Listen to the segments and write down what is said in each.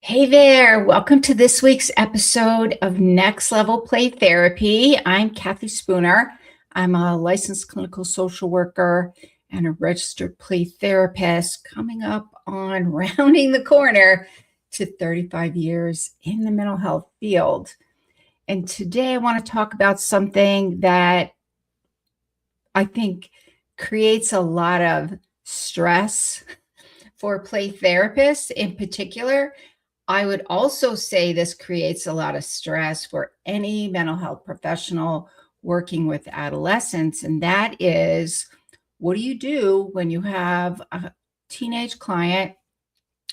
Hey there, welcome to this week's episode of Next Level Play Therapy. I'm Kathy Spooner. I'm a licensed clinical social worker and a registered play therapist coming up on rounding the corner to 35 years in the mental health field. And today I want to talk about something that I think creates a lot of stress for play therapists in particular. I would also say this creates a lot of stress for any mental health professional working with adolescents. And that is, what do you do when you have a teenage client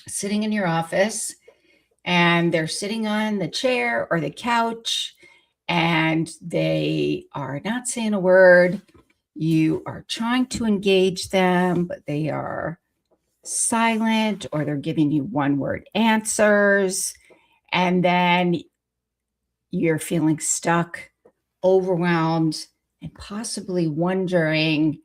sitting in your office and they're sitting on the chair or the couch and they are not saying a word? You are trying to engage them, but they are silent or they're giving you one-word answers. And then you're feeling stuck, overwhelmed, and possibly wondering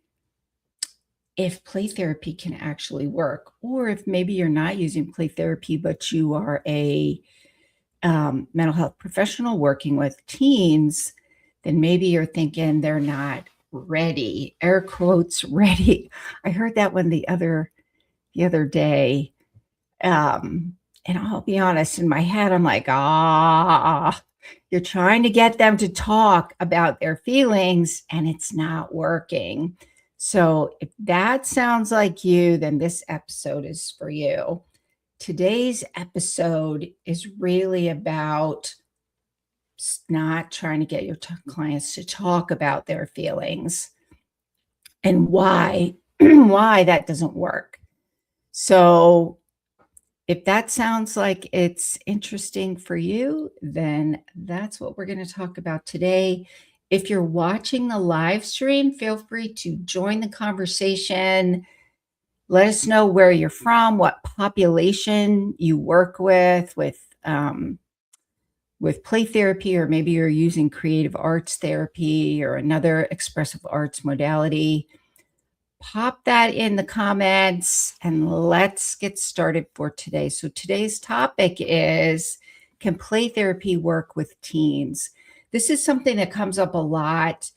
if play therapy can actually work, or if maybe you're not using play therapy, but you are a mental health professional working with teens, then maybe you're thinking they're not ready, air quotes, ready. I heard that one the other day. And I'll be honest, in my head, I'm like, you're trying to get them to talk about their feelings and it's not working. So if that sounds like you, then this episode is for you. Today's episode is really about not trying to get your clients to talk about their feelings and why that doesn't work. So if that sounds like it's interesting for you, then that's what we're going to talk about today. If you're watching the live stream, feel free to join the conversation. Let us know where you're from, what population you work with play therapy, or maybe you're using creative arts therapy or another expressive arts modality. Pop that in the comments and let's get started for today. So today's topic is, can play therapy work with teens? This is something that comes up a lot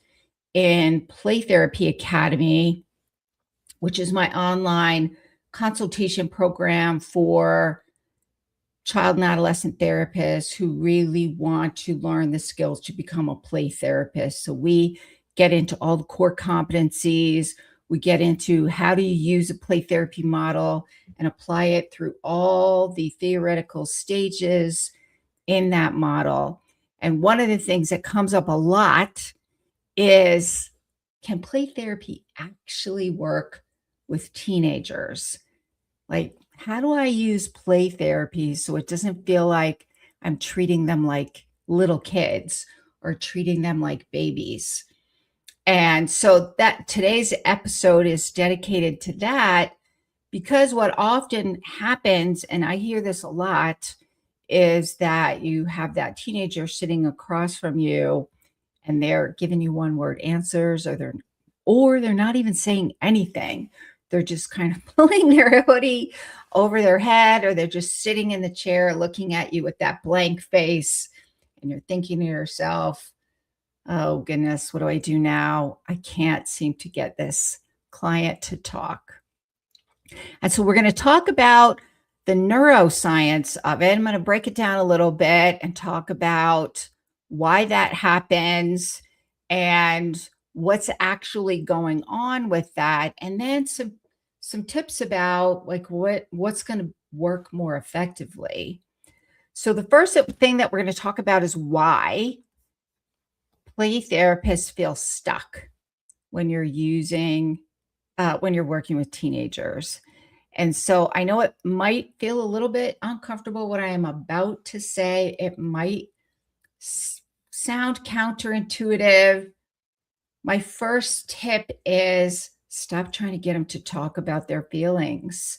in Play Therapy Academy, which is my online consultation program for child and adolescent therapists who really want to learn the skills to become a play therapist. So we get into all the core competencies. We get into how do you use a play therapy model and apply it through all the theoretical stages in that model. And one of the things that comes up a lot is, can play therapy actually work with teenagers? Like, how do I use play therapy so it doesn't feel like I'm treating them like little kids or treating them like babies? And so that today's episode is dedicated to that, because what often happens, and I hear this a lot, is that you have that teenager sitting across from you and they're giving you one-word answers, or they're not even saying anything. They're just kind of pulling their hoodie over their head, or they're just sitting in the chair looking at you with that blank face, and you're thinking to yourself, oh goodness, what do I do now? I can't seem to get this client to talk. And so we're going to talk about the neuroscience of it. I'm going to break it down a little bit and talk about why that happens and what's actually going on with that. And then some tips about like what's going to work more effectively. So the first thing that we're going to talk about is why play therapists feel stuck when you're working with teenagers. And so I know it might feel a little bit uncomfortable what I am about to say. It might sound counterintuitive. My first tip is, stop trying to get them to talk about their feelings.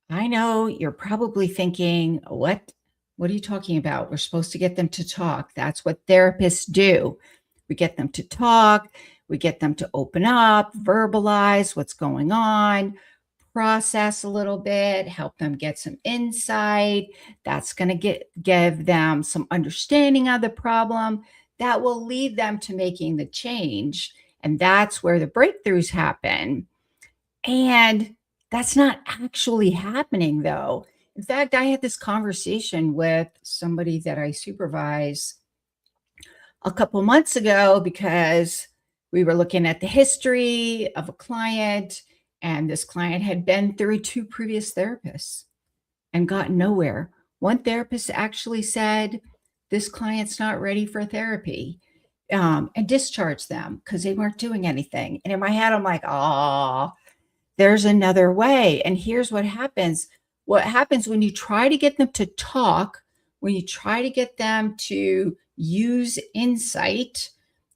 I know you're probably thinking, what are you talking about? We're supposed to get them to talk. That's what therapists do. We get them to talk. We get them to open up, verbalize what's going on, process a little bit, help them get some insight. That's going to give them some understanding of the problem that will lead them to making the change. And that's where the breakthroughs happen. And that's not actually happening, though. In fact, I had this conversation with somebody that I supervise a couple months ago because we were looking at the history of a client, and this client had been through 2 previous therapists and gotten nowhere. One therapist actually said, "This client's not ready for therapy," and discharged them because they weren't doing anything. And in my head, I'm like, "Oh, there's another way." And here's what happens. What happens when you try to get them to talk, when you try to get them to use insight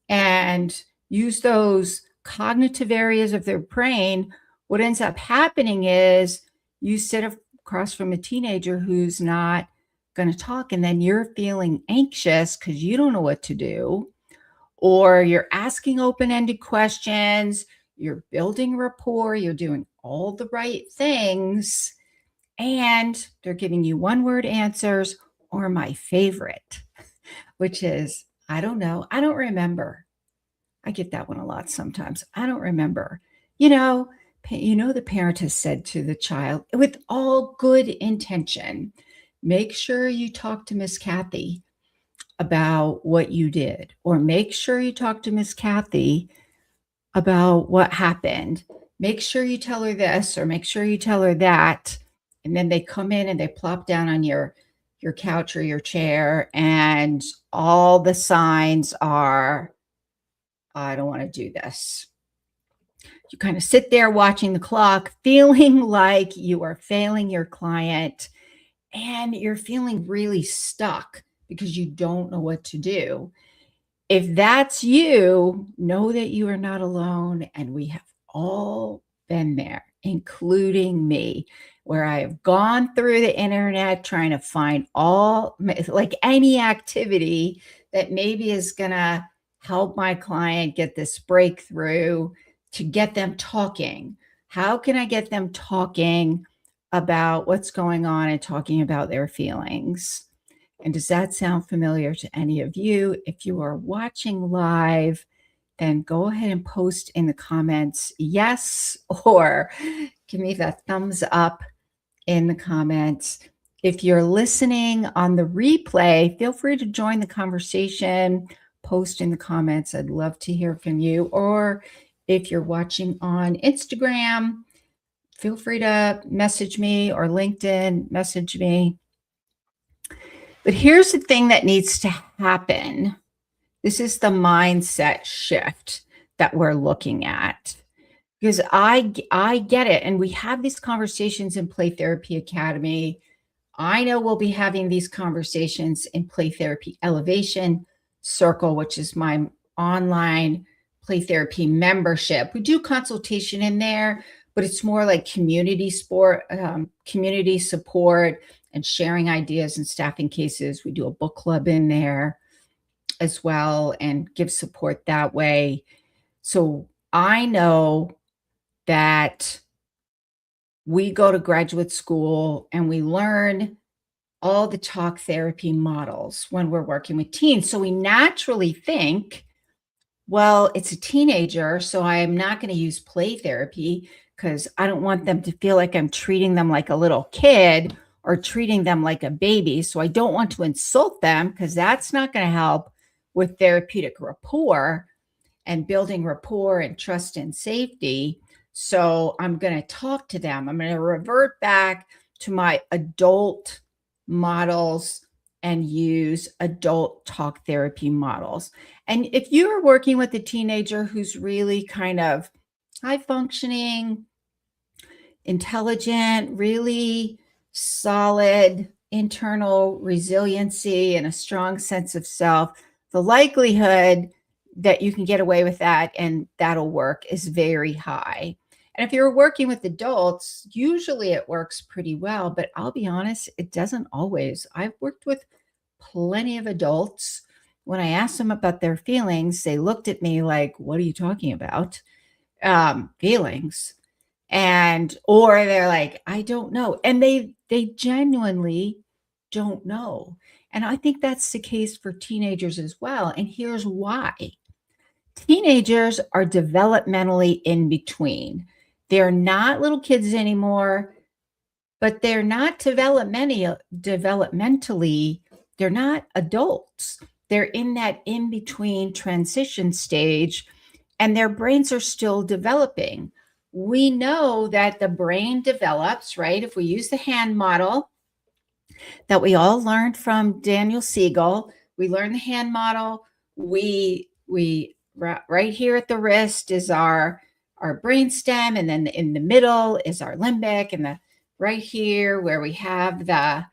and use those cognitive areas of their brain, what ends up happening is you sit across from a teenager who's not going to talk, and then you're feeling anxious because you don't know what to do, or you're asking open-ended questions, you're building rapport, you're doing all the right things, and they're giving you one-word answers, or my favorite, which is, "I don't know, I don't remember." I get that one a lot sometimes. "I don't remember." The parent has said to the child with all good intention, "Make sure you talk to Miss Kathy about what you did," or "Make sure you talk to Miss Kathy about what happened. Make sure you tell her this," or "Make sure you tell her that." And then they come in and they plop down on your couch or your chair, and all the signs are, "I don't want to do this." You kind of sit there watching the clock, feeling like you are failing your client, and you're feeling really stuck because you don't know what to do. If that's you, know that you are not alone, and we have all been there, including me, where I have gone through the internet trying to find like any activity that maybe is going to help my client get this breakthrough, to get them talking. How can I get them talking about what's going on and talking about their feelings? And does that sound familiar to any of you? If you are watching live, then go ahead and post in the comments yes, or give me the thumbs up in the comments. If you're listening on the replay, feel free to join the conversation, post in the comments. I'd love to hear from you. Or if you're watching on Instagram, feel free to message me, or LinkedIn, message me. But here's the thing that needs to happen. This is the mindset shift that we're looking at. Because I get it. And we have these conversations in Play Therapy Academy. I know we'll be having these conversations in Play Therapy Elevation Circle, which is my online play therapy membership. We do consultation in there, but it's more like community support and sharing ideas and staffing cases. We do a book club in there as well and give support that way. So I know that we go to graduate school and we learn all the talk therapy models when we're working with teens. So we naturally think, well, it's a teenager, so I'm not going to use play therapy because I don't want them to feel like I'm treating them like a little kid or treating them like a baby. So I don't want to insult them because that's not going to help with therapeutic rapport and building rapport and trust and safety. So I'm going to talk to them. I'm going to revert back to my adult models and use adult talk therapy models. And if you're working with a teenager who's really kind of high functioning, intelligent, really solid internal resiliency and a strong sense of self, the likelihood that you can get away with that and that'll work is very high. And if you're working with adults, usually it works pretty well, but I'll be honest, it doesn't always. I've worked with plenty of adults. When I asked them about their feelings, they looked at me like, "What are you talking about?" Feelings. And or they're like, I don't know. And they genuinely don't know. And I think that's the case for teenagers as well. And here's why. Teenagers are developmentally in between. They're not little kids anymore, but they're not developmentally, they're not adults. They're in that in between transition stage, and their brains are still developing. We know that the brain develops, right? If we use the hand model that we all learned from Daniel Siegel, we learn the hand model. We right here at the wrist is our brain stem, and then in the middle is our limbic, and the right here where we have the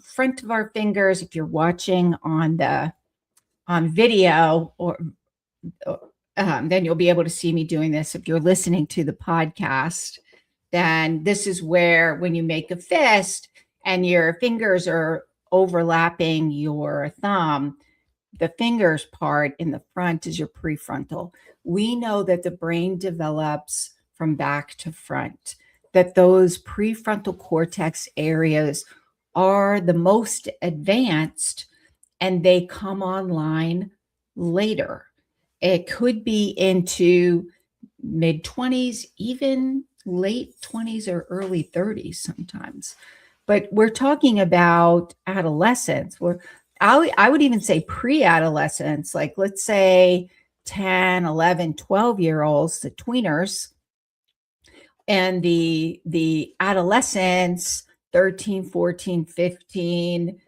front of our fingers. If you're watching on video, or then you'll be able to see me doing this. If you're listening to the podcast, then this is where, when you make a fist and your fingers are overlapping your thumb, the fingers part in the front is your prefrontal. We know that the brain develops from back to front, that those prefrontal cortex areas are the most advanced, and they come online later. It could be into mid 20s, even late 20s or early 30s sometimes. But we're talking about adolescence, where I would even say pre-adolescence, like let's say 10, 11, 12-year-olds, the tweeners, and the adolescents, 13, 14, 15,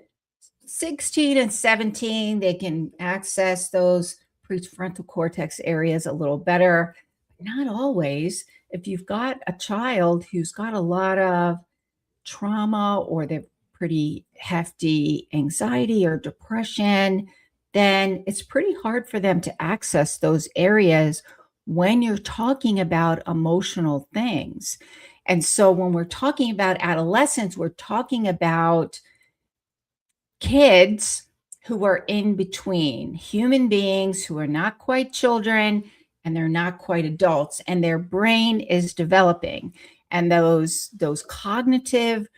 16 and 17, they can access those prefrontal cortex areas a little better. Not always. If you've got a child who's got a lot of trauma, or they've pretty hefty anxiety or depression, then it's pretty hard for them to access those areas when you're talking about emotional things. And so when we're talking about adolescence, we're talking about kids who are in between, human beings who are not quite children and they're not quite adults, and their brain is developing. And those cognitive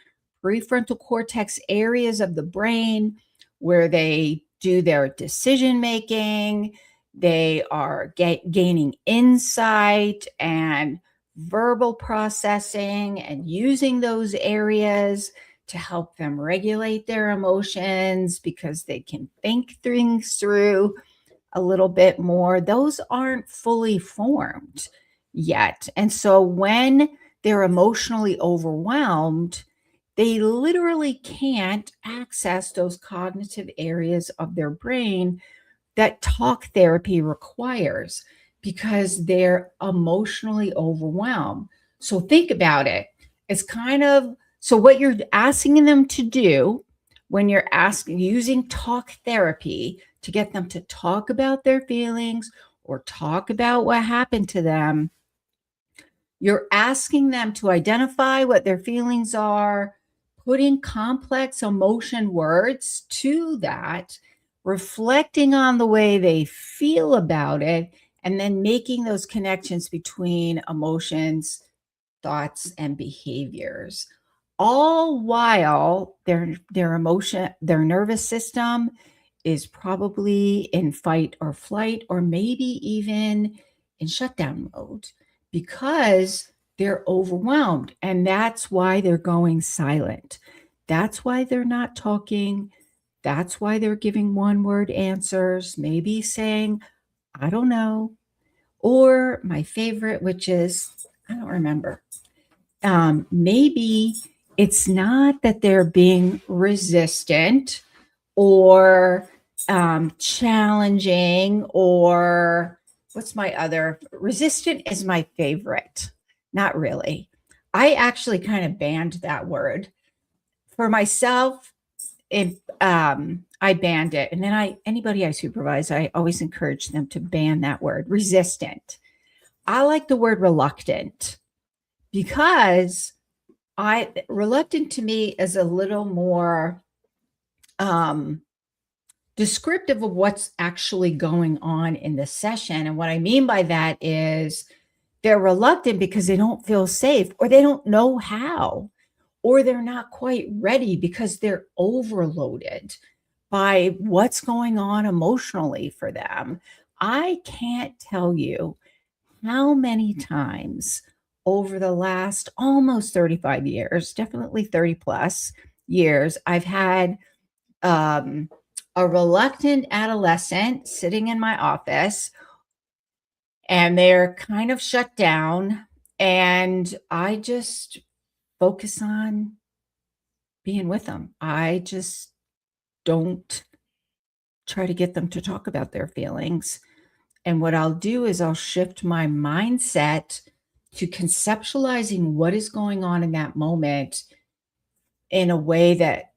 prefrontal cortex areas of the brain, where they do their decision making, they are gaining insight and verbal processing, and using those areas to help them regulate their emotions because they can think things through a little bit more. Those aren't fully formed yet. And so when they're emotionally overwhelmed, they literally can't access those cognitive areas of their brain that talk therapy requires, because they're emotionally overwhelmed. So think about it. It's kind of, so what you're asking them to do when you're using talk therapy to get them to talk about their feelings or talk about what happened to them, you're asking them to identify what their feelings are, putting complex emotion words to that, reflecting on the way they feel about it, and then making those connections between emotions, thoughts, and behaviors. All while their nervous system is probably in fight or flight, or maybe even in shutdown mode, because they're overwhelmed. And that's why they're going silent. That's why they're not talking. That's why they're giving one-word answers, maybe saying, I don't know. Or my favorite, which is, I don't remember. Maybe it's not that they're being resistant or challenging, or what's my other? Resistant is my favorite. Not really. I actually kind of banned that word for myself. If I banned it, and then anybody I supervise, I always encourage them to ban that word, resistant. I like the word reluctant, because reluctant to me is a little more descriptive of what's actually going on in the session. And what I mean by that is they're reluctant because they don't feel safe or they don't know how, or they're not quite ready because they're overloaded by what's going on emotionally for them. I can't tell you how many times over the last almost 35 years, definitely 30 plus years, I've had um, a reluctant adolescent sitting in my office and they're kind of shut down. And I just focus on being with them. I just don't try to get them to talk about their feelings. And what I'll do is I'll shift my mindset to conceptualizing what is going on in that moment in a way that,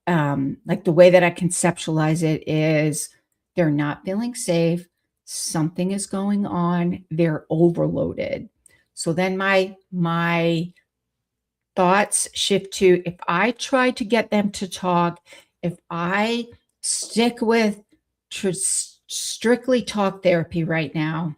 like the way that I conceptualize it is they're not feeling safe. Something is going on. They're overloaded. So then my thoughts shift to if I try to get them to talk, if I stick with strictly talk therapy right now,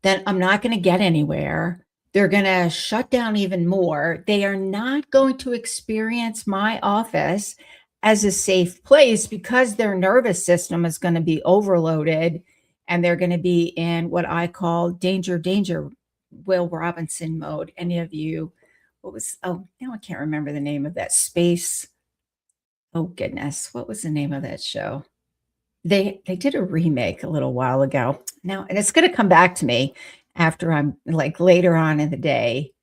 then I'm not going to get anywhere. They're going to shut down even more. They are not going to experience my office as a safe place because their nervous system is going to be overloaded and they're going to be in what I call danger, danger, Will Robinson mode. Any of you, now I can't remember the name of that space. Oh, goodness. What was the name of that show? They did a remake a little while ago. Now, and it's gonna come back to me after I'm like later on in the day.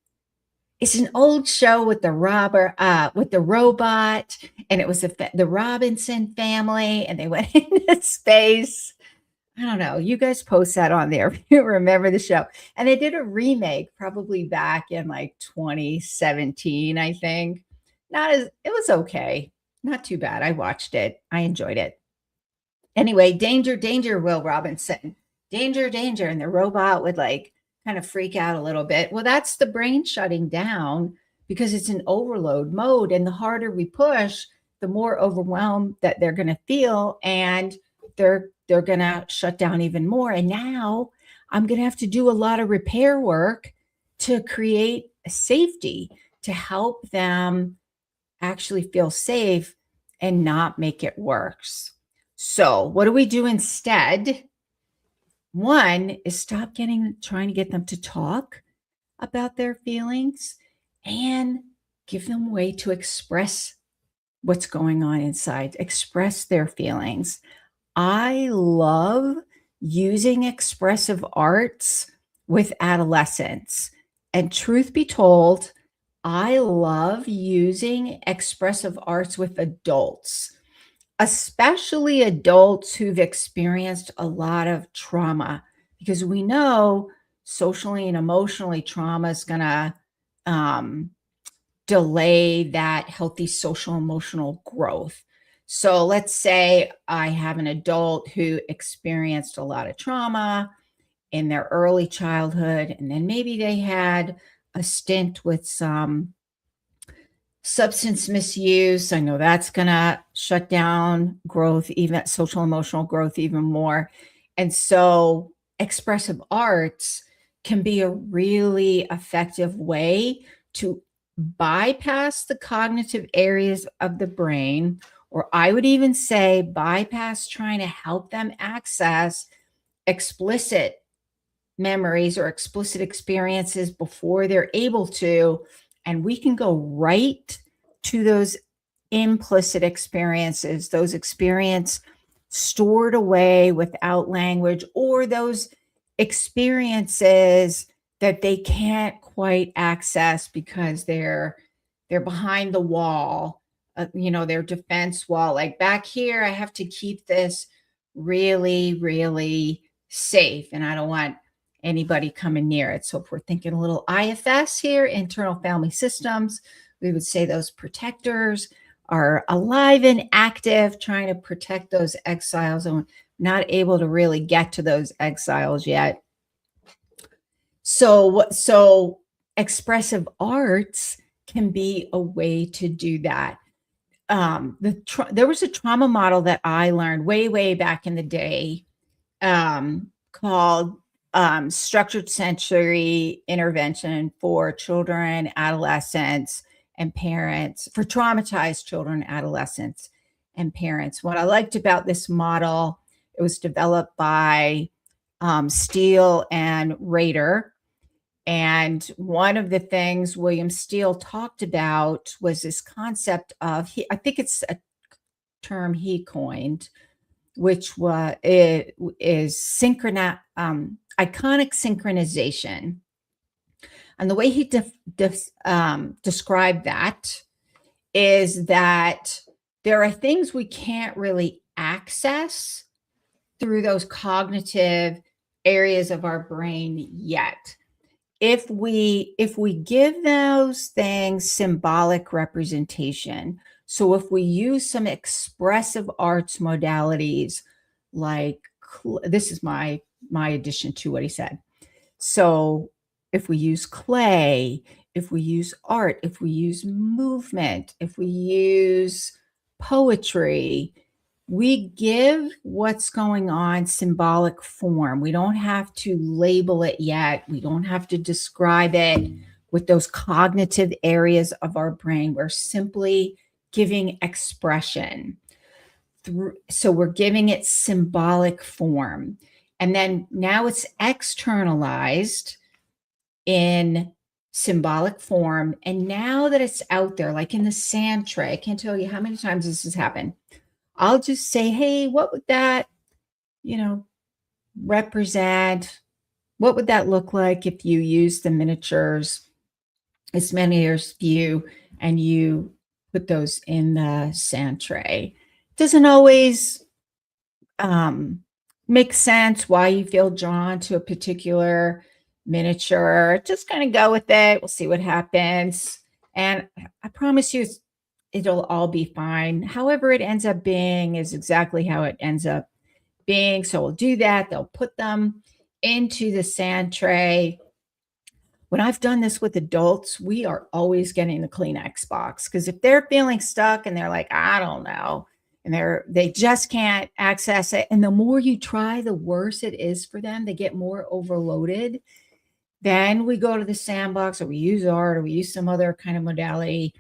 It's an old show with with the robot, and it was the Robinson family, and they went into space. I don't know. You guys post that on there if you remember the show. And they did a remake probably back in like 2017, I think. Not as it was okay. Not too bad. I watched it. I enjoyed it. Anyway, danger, danger, Will Robinson. Danger, danger. And the robot would like kind of freak out a little bit. Well, that's the brain shutting down because it's in overload mode. And the harder we push, the more overwhelmed that they're going to feel. And they're going to shut down even more. And now I'm going to have to do a lot of repair work to create a safety to help them actually feel safe and not make it worse. So, what do we do instead? One is stop trying to get them to talk about their feelings and give them a way to express what's going on inside, express their feelings. I love using expressive arts with adolescents. And truth be told, I love using expressive arts with adults, especially adults who've experienced a lot of trauma, because we know socially and emotionally trauma is going to um, delay that healthy social emotional growth. So let's say I have an adult who experienced a lot of trauma in their early childhood, and then maybe they had a stint with some substance misuse. I know that's going to shut down growth, even social emotional growth, even more. And so, expressive arts can be a really effective way to bypass the cognitive areas of the brain, or I would even say bypass trying to help them access explicit memories or explicit experiences before they're able to. And we can go right to those implicit experiences, those experience stored away without language, or those experiences that they can't quite access because they're behind the wall, their defense wall. Like back here, I have to keep this really, really safe, and I don't want anybody coming near it. So if we're thinking a little IFS here, internal family systems, we would say those protectors are alive and active, trying to protect those exiles, and not able to really get to those exiles yet. So expressive arts can be a way to do that. There was a trauma model that I learned way back in the day, called structured sensory intervention for children, adolescents, and parents, for traumatized children, adolescents, and parents. What I liked about this model, it was developed by Steele and Rader. And one of the things William Steele talked about was this concept of, I think it's a term he coined, which is iconic synchronization. And the way he described that is that there are things we can't really access through those cognitive areas of our brain yet. If we give those things symbolic representation, so if we use some expressive arts modalities, like this is my addition to what he said. So if we use clay, if we use art, if we use movement, if we use poetry, we give what's going on symbolic form. We don't have to label it yet. We don't have to describe it with those cognitive areas of our brain. We're simply giving expression. So we're giving it symbolic form. And then now it's externalized in symbolic form. And now that it's out there, like in the sand tray, I can't tell you how many times this has happened. I'll just say, hey, what would that, represent? What would that look like if you use the miniatures, as many as you, and you put those in the sand tray? Doesn't always make sense why you feel drawn to a particular miniature. Just kind of go with it. We'll see what happens. And I promise you, it'll all be fine. However it ends up being is exactly how it ends up being. So we'll do that. They'll put them into the sand tray. When I've done this with adults, we are always getting the Kleenex box, because if they're feeling stuck and they're like, I don't know, and they just can't access it, and the more you try, the worse it is for them. They get more overloaded. Then we go to the sandbox, or we use art, or we use some other kind of modality,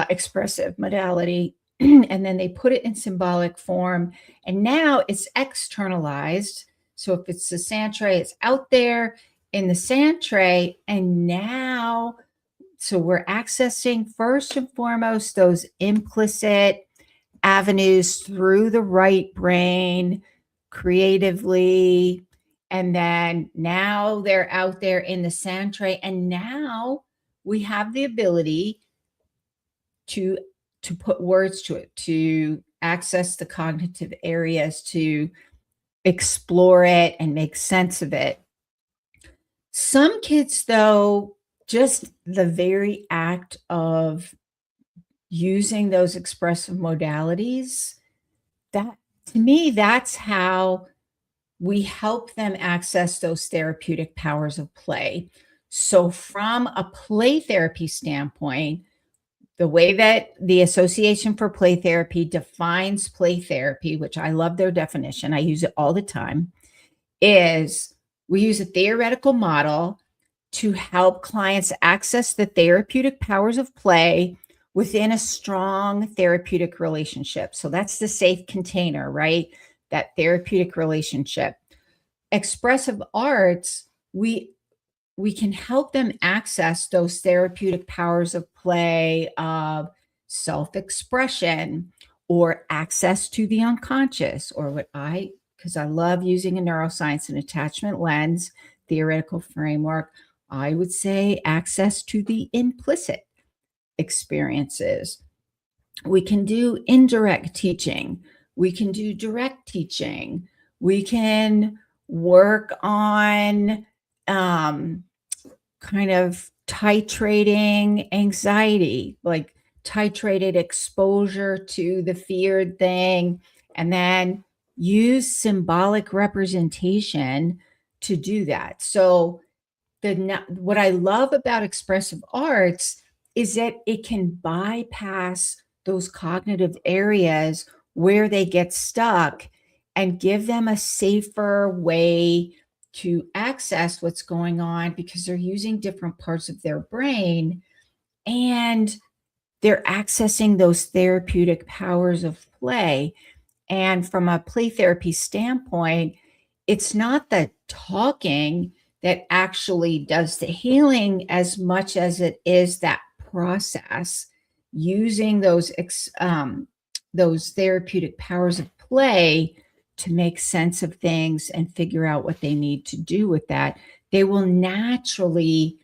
expressive modality, and then they put it in symbolic form, and now it's externalized. So if it's the sand tray, it's out there in the sand tray, and now, so we're accessing first and foremost those implicit avenues through the right brain creatively, and then now they're out there in the sand tray, and now we have the ability to put words to it, to access the cognitive areas, to explore it and make sense of it. Some kids, though, just the very act of using those expressive modalities, that, to me, that's how we help them access those therapeutic powers of play. So from a play therapy standpoint, the way that the Association for Play Therapy defines play therapy, which I love their definition, I use it all the time, is we use a theoretical model to help clients access the therapeutic powers of play within a strong therapeutic relationship. So that's the safe container, right? That therapeutic relationship. Expressive arts, we can help them access those therapeutic powers of play, of self-expression, or access to the unconscious, or because I love using a neuroscience and attachment lens theoretical framework, I would say access to the implicit experiences. We can do indirect teaching. We can do direct teaching. We can work on kind of titrating anxiety, like titrated exposure to the feared thing, and then use symbolic representation to do that. So what I love about expressive arts is that it can bypass those cognitive areas where they get stuck and give them a safer way to access what's going on because they're using different parts of their brain, and they're accessing those therapeutic powers of play. And from a play therapy standpoint, it's not the talking that actually does the healing as much as it is that process using those therapeutic powers of play to make sense of things and figure out what they need to do with that. They will naturally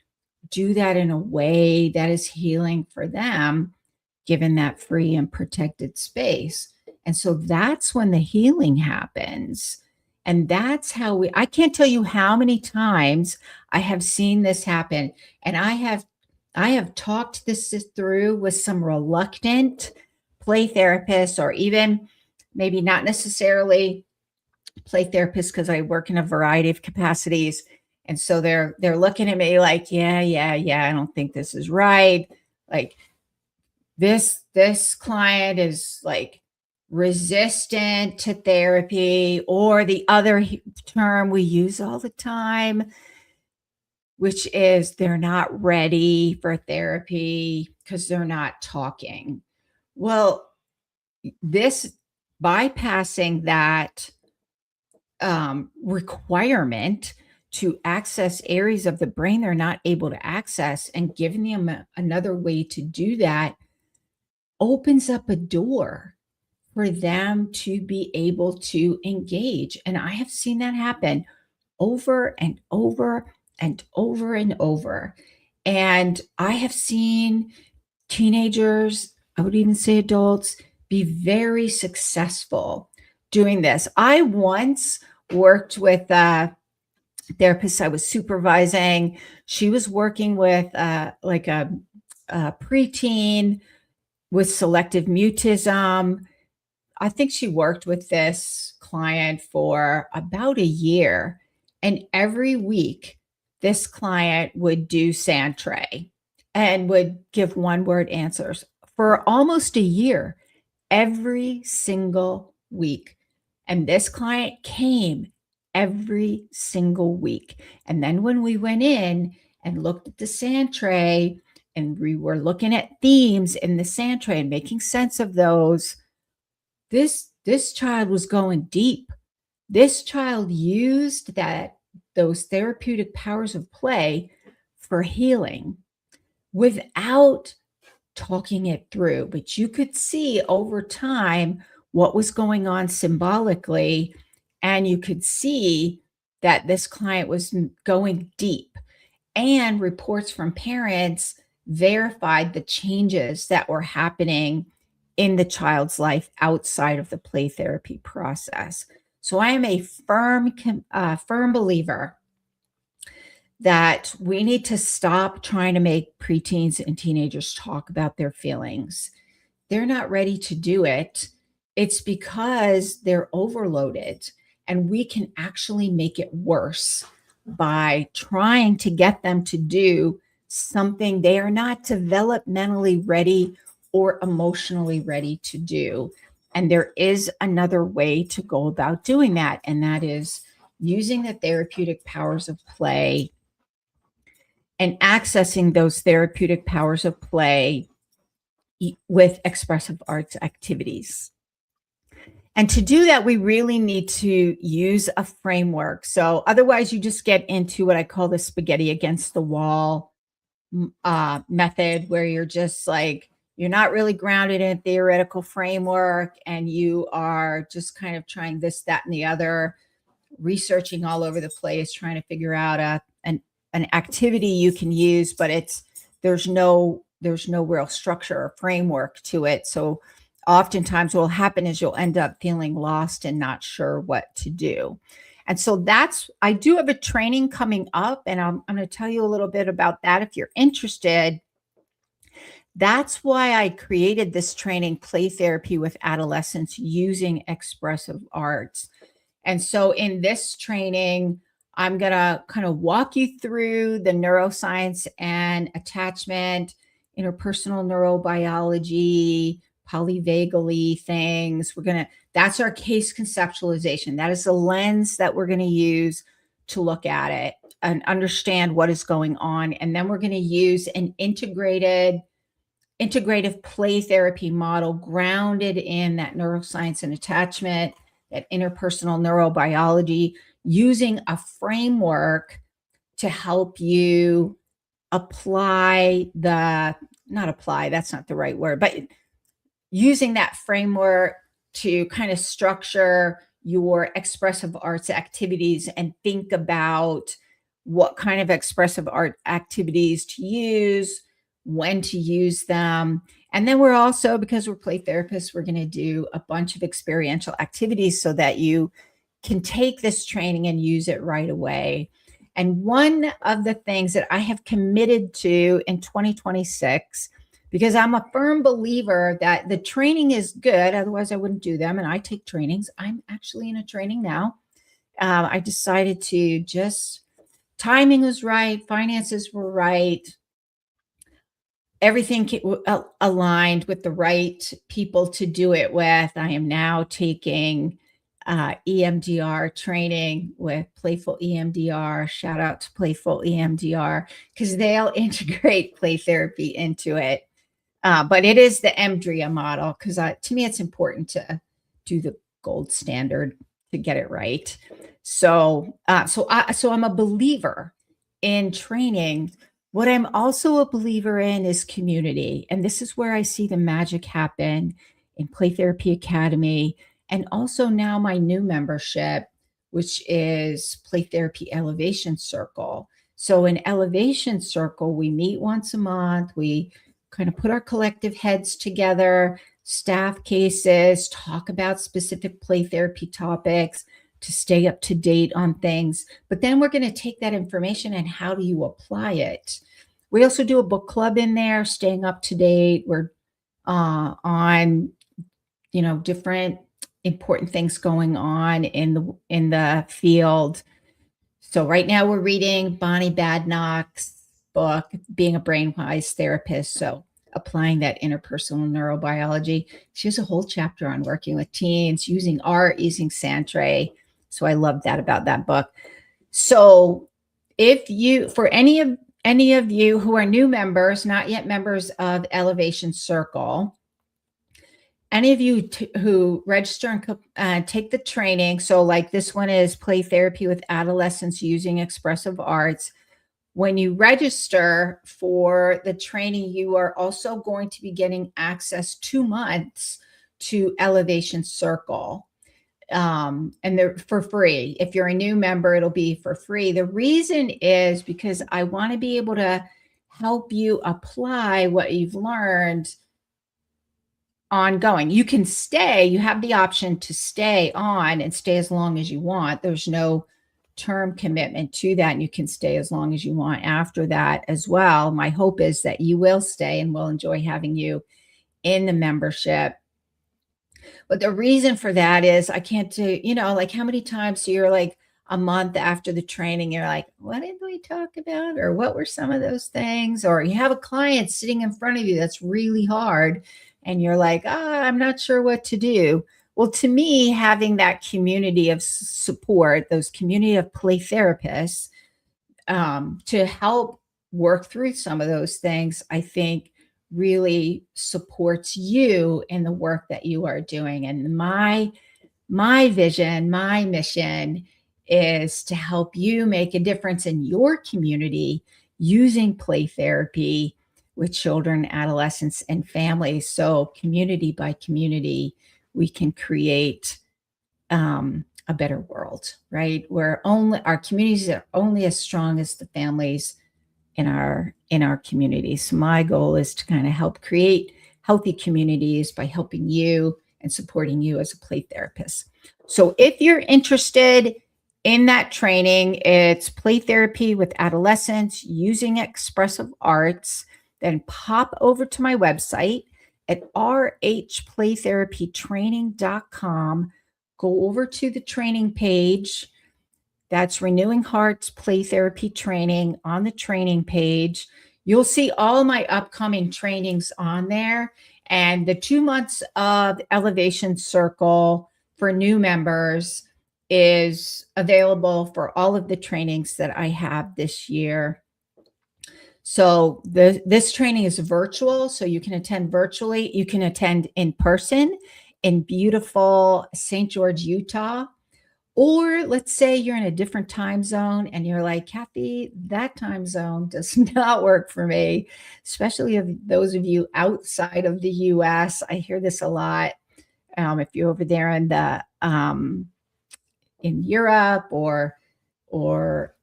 do that in a way that is healing for them, given that free and protected space. And so that's when the healing happens. And that's how I can't tell you how many times I have seen this happen. And I have talked this through with some reluctant play therapists, or even maybe not necessarily play therapists, because I work in a variety of capacities. And so they're looking at me like, yeah, I don't think this is right. Like, this client is like resistant to therapy, or the other term we use all the time, which is they're not ready for therapy because they're not talking. Well, this bypassing that requirement to access areas of the brain they're not able to access, and giving them another way to do that, opens up a door for them to be able to engage. And I have seen that happen over and over and over and over. And I have seen teenagers, I would even say adults, be very successful doing this. I once worked with a therapist I was supervising. She was working with like a preteen with selective mutism. I think she worked with this client for about a year. And every week, this client would do Santray and would give one word answers for almost a year, every single week. And this client came every single week. And then when we went in and looked at the Santray, and we were looking at themes in the Santray and making sense of those, this child was going deep. This child used those therapeutic powers of play for healing without talking it through. But you could see over time what was going on symbolically, and you could see that this client was going deep. And reports from parents verified the changes that were happening in the child's life outside of the play therapy process. So I am a firm believer that we need to stop trying to make preteens and teenagers talk about their feelings. They're not ready to do it. It's because they're overloaded, and we can actually make it worse by trying to get them to do something they are not developmentally ready or emotionally ready to do. And there is another way to go about doing that, and that is using the therapeutic powers of play and accessing those therapeutic powers of play with expressive arts activities. And to do that, we really need to use a framework. So otherwise, you just get into what I call the spaghetti against the wall method, where you're just like, you're not really grounded in a theoretical framework, and you are just kind of trying this, that, and the other, researching all over the place, trying to figure out an activity you can use, but there's no real structure or framework to it. So oftentimes what will happen is you'll end up feeling lost and not sure what to do. And so I do have a training coming up, and I'm going to tell you a little bit about that if you're interested. That's why I created this training, Play Therapy with Adolescents Using Expressive Arts. And so in this training, I'm going to kind of walk you through the neuroscience and attachment, interpersonal neurobiology, polyvagal things. That's our case conceptualization. That is the lens that we're going to use to look at it and understand what is going on. And then we're going to use an integrative play therapy model grounded in that neuroscience and attachment, that interpersonal neurobiology, using a framework to help you apply not apply, that's not the right word, but using that framework to kind of structure your expressive arts activities and think about what kind of expressive art activities to use, when to use them. And then we're also, because we're play therapists, we're going to do a bunch of experiential activities so that you can take this training and use it right away. And one of the things that I have committed to in 2026, because I'm a firm believer that the training is good, otherwise I wouldn't do them. And I take trainings. I'm actually in a training now. I decided to just, timing was right, finances were right, everything aligned with the right people to do it with. I am now taking EMDR training with Playful EMDR. Shout out to Playful EMDR, because they'll integrate play therapy into it. But it is the EMDRIA model, because to me, it's important to do the gold standard to get it right. So I'm a believer in training. What I'm also a believer in is community. And this is where I see the magic happen in Play Therapy Academy. And also now my new membership, which is Play Therapy Elevation Circle. So in Elevation Circle, we meet once a month. We kind of put our collective heads together, staff cases, talk about specific play therapy topics to stay up to date on things. But then we're going to take that information and how do you apply it? We also do a book club in there, staying up to date. We're on, different important things going on in the field. So right now we're reading Bonnie Badnoch's book, Being a Brainwise Therapist. So applying that interpersonal neurobiology. She has a whole chapter on working with teens, using art, using Santre. So I love that about that book. So for any of you who are new members, not yet members of Elevation Circle, any of you who register and take the training, so like this one is Play Therapy with Adolescents Using Expressive Arts. When you register for the training, you are also going to be getting access 2 months to Elevation Circle. And they're for free. If you're a new member, it'll be for free. The reason is because I want to be able to help you apply what you've learned ongoing. You can stay, you have the option to stay on and stay as long as you want. There's no term commitment to that, and you can stay as long as you want after that as well. My hope is that you will stay and we'll enjoy having you in the membership. But the reason for that is I can't do, like how many times you're like a month after the training, you're like, what did we talk about? Or what were some of those things? Or you have a client sitting in front of you that's really hard and you're like, I'm not sure what to do. Well, to me, having that community of support, those community of play therapists to help work through some of those things, I think really supports you in the work that you are doing. And my vision, my mission is to help you make a difference in your community using play therapy with children, adolescents, and families. So community by community, we can create a better world, right? Where our communities are only as strong as the families in our communities. So my goal is to kind of help create healthy communities by helping you and supporting you as a play therapist. So if you're interested in that training, it's Play Therapy with Adolescents Using Expressive Arts. Then pop over to my website at rhplaytherapytraining.com. Go over to the training page. That's Renewing Hearts Play Therapy Training. On the training page, you'll see all my upcoming trainings on there, and the 2 months of Elevation Circle for new members is available for all of the trainings that I have this year. So this training is virtual, so you can attend virtually. You can attend in person in beautiful St. George, Utah. Or let's say you're in a different time zone and you're like, Kathy, that time zone does not work for me, especially of those of you outside of the US. I hear this a lot. If you're over there in the in Europe or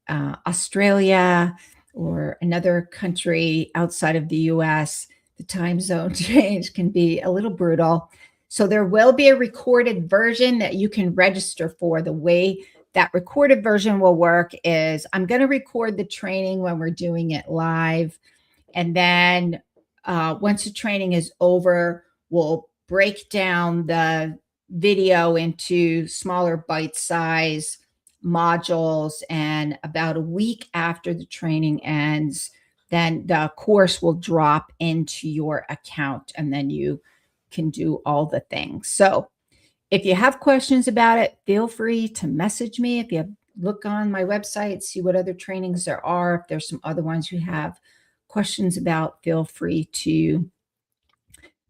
Australia or another country outside of the US, the time zone change can be a little brutal. So there will be a recorded version that you can register for. The way that recorded version will work is I'm going to record the training when we're doing it live. And then once the training is over, we'll break down the video into smaller bite size modules. And about a week after the training ends, then the course will drop into your account and then you can do all the things. So if you have questions about it, feel free to message me. If you look on my website, see what other trainings there are. If there's some other ones you have questions about, feel free to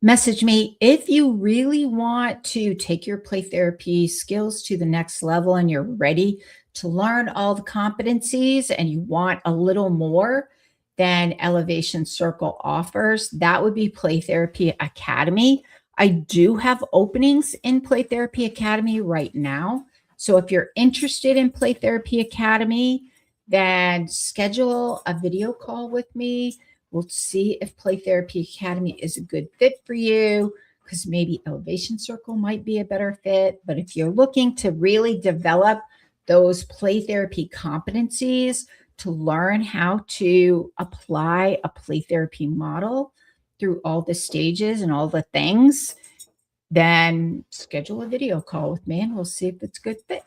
message me. If you really want to take your play therapy skills to the next level and you're ready to learn all the competencies and you want a little more than Elevation Circle offers, that would be Play Therapy Academy. I do have openings in Play Therapy Academy right now. So if you're interested in Play Therapy Academy, then schedule a video call with me. We'll see if Play Therapy Academy is a good fit for you, because maybe Elevation Circle might be a better fit. But if you're looking to really develop those play therapy competencies to learn how to apply a play therapy model through all the stages and all the things, then schedule a video call with me and we'll see if it's a good fit.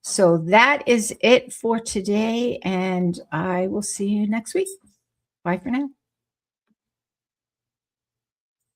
So that is it for today, and I will see you next week. Bye for now.